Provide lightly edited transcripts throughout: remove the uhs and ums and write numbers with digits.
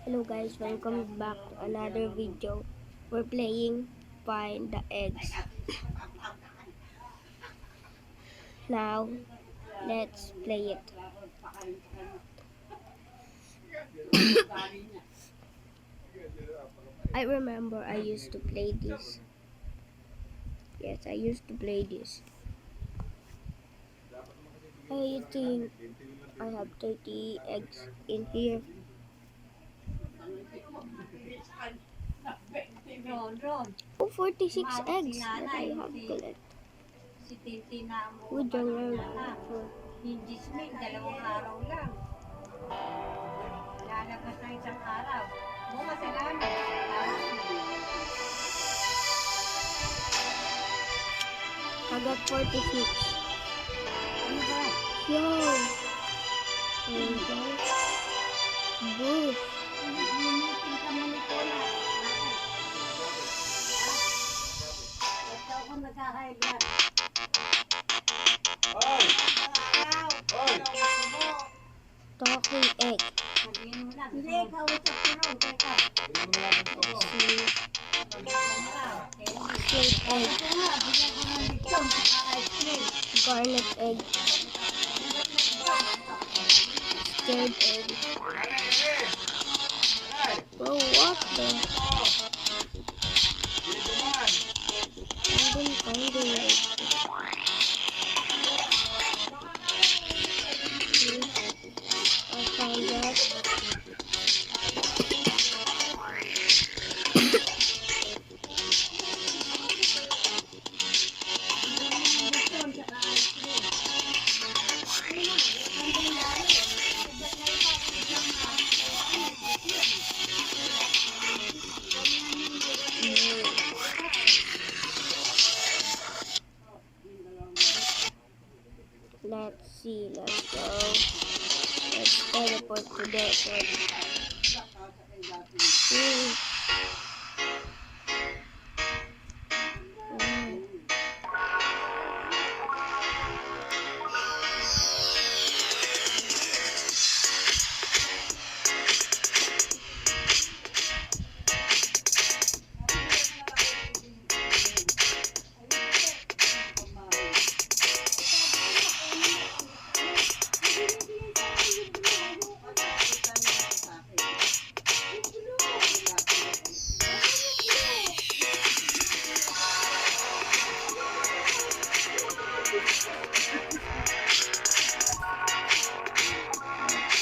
Hello guys, welcome back to another video. We're playing Find the Eggs. Now, let's play it. I remember I used to play this. Yes, I used to play this. I think I have 30 eggs in here. Oh, 46 eggs that I have collected. Si Titi na mo With the lahat. Yung Jasmine, 2 araw lang. Lalabas na isang araw. Bukas salamat. I got 46. Ano ba? Yo! And guys, boost. Limitin ka mo ni Cola. Ba't daw ko nagkakaib yan? Talking egg. Sabihin mo lang. Hindi, kausap ko rin. Teka. Slate egg. Ito nga, bigyan ko ng lechon sa ice cream. Garnet egg. Scared egg. Bro, what the? I didn't find it. I found that. Let's see, let's go. Let's teleport to that one.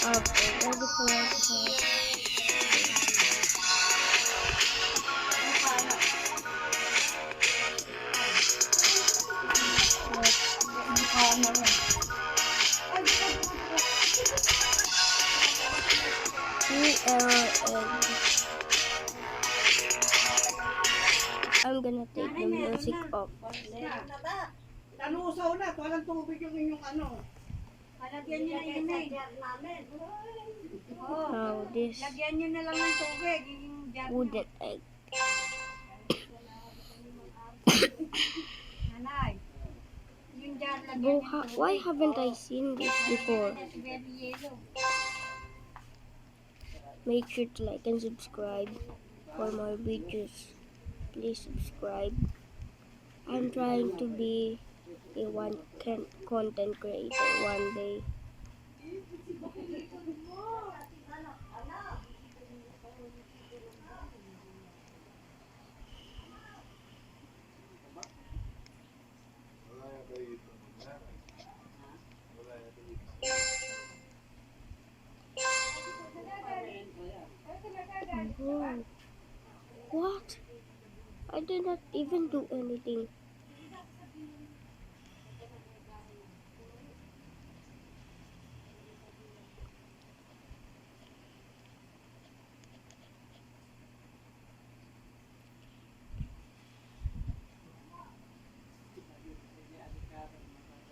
Okay, ready for it. Error egg. I'm gonna take the music off. Nalusaw na, walang tubig yung inyong ano. Lagyan nyo na yun eh. Oo. Now this Lagyan nyo na lang ng tubig. Yung jar nyo. wooden egg. Nanay. Yung jar, lagyan Bro, nyo ng why haven't I seen this before? very yellow. Make sure to like and subscribe for more videos. Please subscribe. I'm trying to be a content creator one day. Bro, what? I did not even do anything.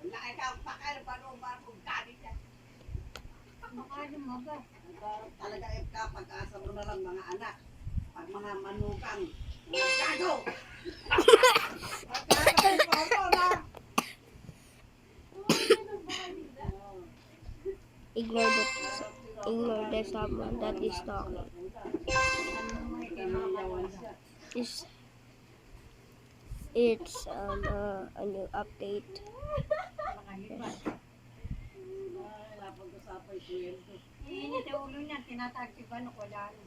Wala, ikaw, paano ba kung galing yan? Makano mo ba? Talaga ikaw, pag-asa mo na lang mga anak. Pag mga manukang, mga gago! Pag-asa mo na! Ignore the someone that is talking. Ano mo kay mama ko. It's a new update. Makalipas. Ay, napag-usapan ko yun. Iinit ang ulo niya, tinatagsipan ko dahil.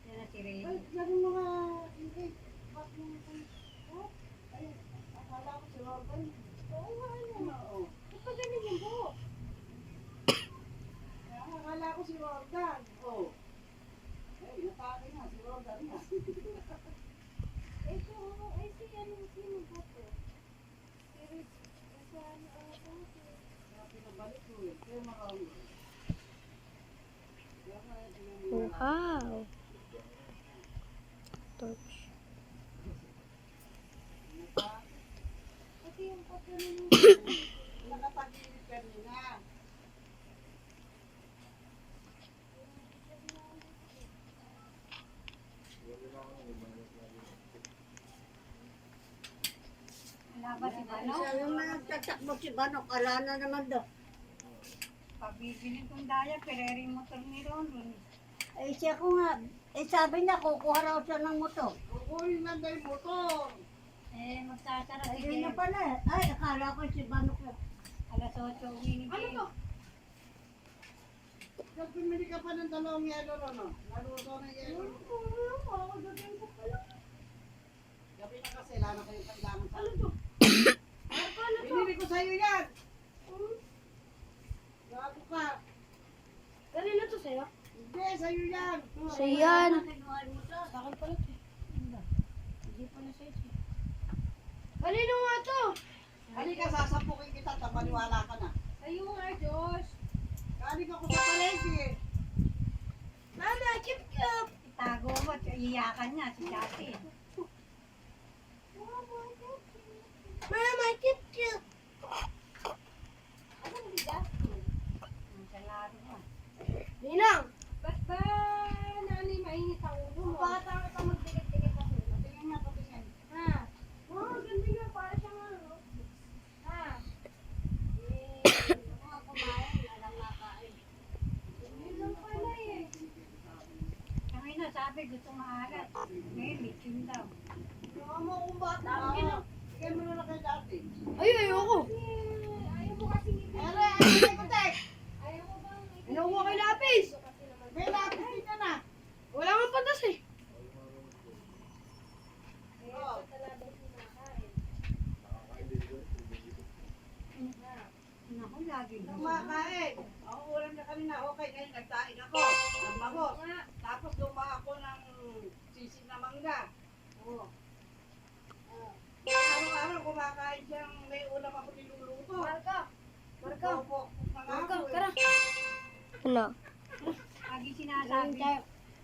Yan na si Ray. Yan yung mga, hindi, bak mo ay, akala ko si Robin. Oo nga, ano. Oo. Ba't ganun yung buhok? Akala ko si Robin. Oo. Eh, natake nga, si Robin nga. Ito, ay si ano, sino ba to? Sa ano, Kaya pinabalik ko eh. Kaya marami. Kaya nga, Wow. Torch. Kasi yung patuloy nakapag-init kanina. Wala ba si Bano? Yung nagtatakbo si Banok, ala na naman daw. Pabibili kong daya, pereri motor ni Ron. Eh siya ko nga, sabi niya kukuha raw siya ng motor. Kukunin lang tayo motor. Eh, magsasara si Ayun na Jen. pala eh. Ay, akala ko si Banok na. Alas 8 uwi ni Ano Jen. to? Pag pumili ka pa ng dalawang yelo ron, no? Naluto ng yelo. Gabi na kasi, lalo kayo kailangan sa... Ano to? Binili ko sa'yo yan! Gago ka! Kanina to sa'yo? Hindi, sa'yo yan! So yan. Sa akin pala to. Hindi pala sa'yo to. Kanino nga to? Halika, sasampukin kita, tapaniwala ka na. Sa'yo nga, Josh. Galing ako sa palengke. Mama, keep. Itago mo at iyakan niya si Dati. Mama, keep. Ang salado mo. Ninang! Ba't ba nani mainit ang ulo mo? Bakit ang ito magdikit-dikit ako? Tingnan nga, patingin. Ha? Oh, ganda nga. Para siyang ano. Ha? Mga kumain, alam na kain. Yun lang pala eh. Ang ina sabi gusto maalat. Ngayon, lechon daw. Tingnan mo kung bata. Bigyan mo na lang kay dati. Ay, ayoko. Ayaw mo kasi ngipin. Ere, ko, tek! Ayaw mo bang ngipin? Ayaw mo kay lapis. May lapis din ka na. Wala nga patas eh. Oo. Naku, lagi gusto. Kumakain. Ang ulam na kanina, okay. Ngayon, nagtain ako. Nagmagos. Tapos luma ako ng sisig na mangga. Oo. Araw-araw kumakain siyang may ulam ako niluluto. Marka. Opo, Marka, nangako eh. tara. Ano? Lagi sinasabi.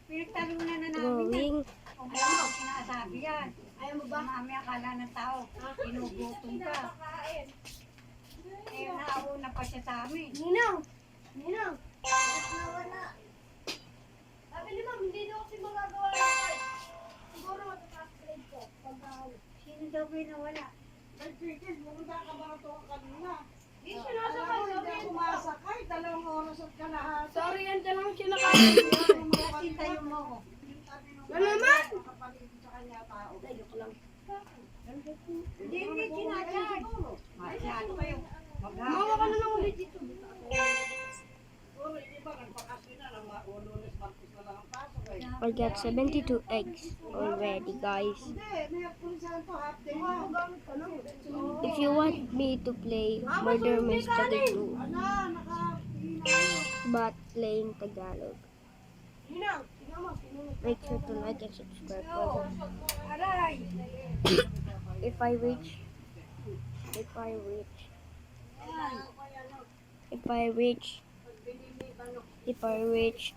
Pinagtabi mo na namin yan. Going. Kung alam mo, sinasabi yan. Ayaw mo ba? Mami, akala ng tao, inugutom ka. Kakain. Eh, nauna pa siya sa amin. Ninang! Ninang! Nawala. Sabi ni ma'am, hindi daw kasi magagawa ng card. Siguro matataas grade ko. Sino daw pinawala? Ay, Kikis, pumunta ka ba ito kanina? Hindi siya nasakay. Alam mo, hindi ako masakay. 2 oras at kalahati. Sorry, yan lang kinakain. Sintayo mo ako. Ano naman? Nakapaligid sa kanya tao. Hindi, hindi sinadyan. Masyado kayo. Mawa ka na lang ulit dito. Siguro, hindi ba, nagpakasyon na ng Lunes, Martes na lang ang pasok eh. I got 72 eggs already, guys. Hindi, may pulisan to, half day na. If you want me to play Murder Mystery 2, Ano, nakahina. but playing Tagalog, Ninang! Tingnan mo. make sure to like and subscribe for more. Aray! If I reach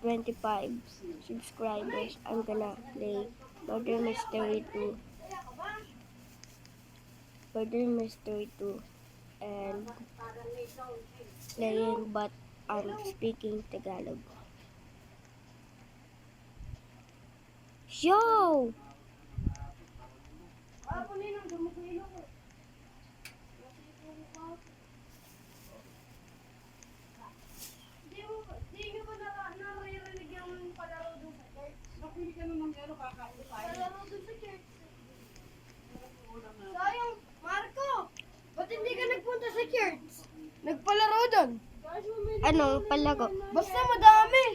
25 subscribers, I'm gonna play Murder Mystery 2 and playing, but I'm speaking Tagalog. Yo! Ako, Ninang. Palaro dun sa church. Sayang, Marco! Ba't hindi ka nagpunta sa church? Nagpalaro dun. Anong palaro? Basta madami.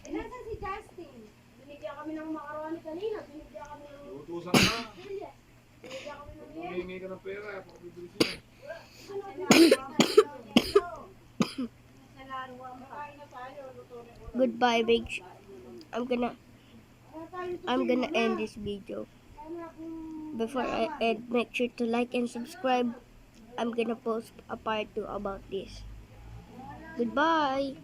Eh, nasa si Justin? Binigyan kami ng makaroni kanina. Binigyan kami ng Utusan ka. bilya. Binigyan kami ng bilya. Humingi ka ng pera. Pakabibili siya. Goodbye, Big. I'm gonna end this video. Before I end, make sure to like and subscribe. I'm gonna post a part 2 about this. Goodbye.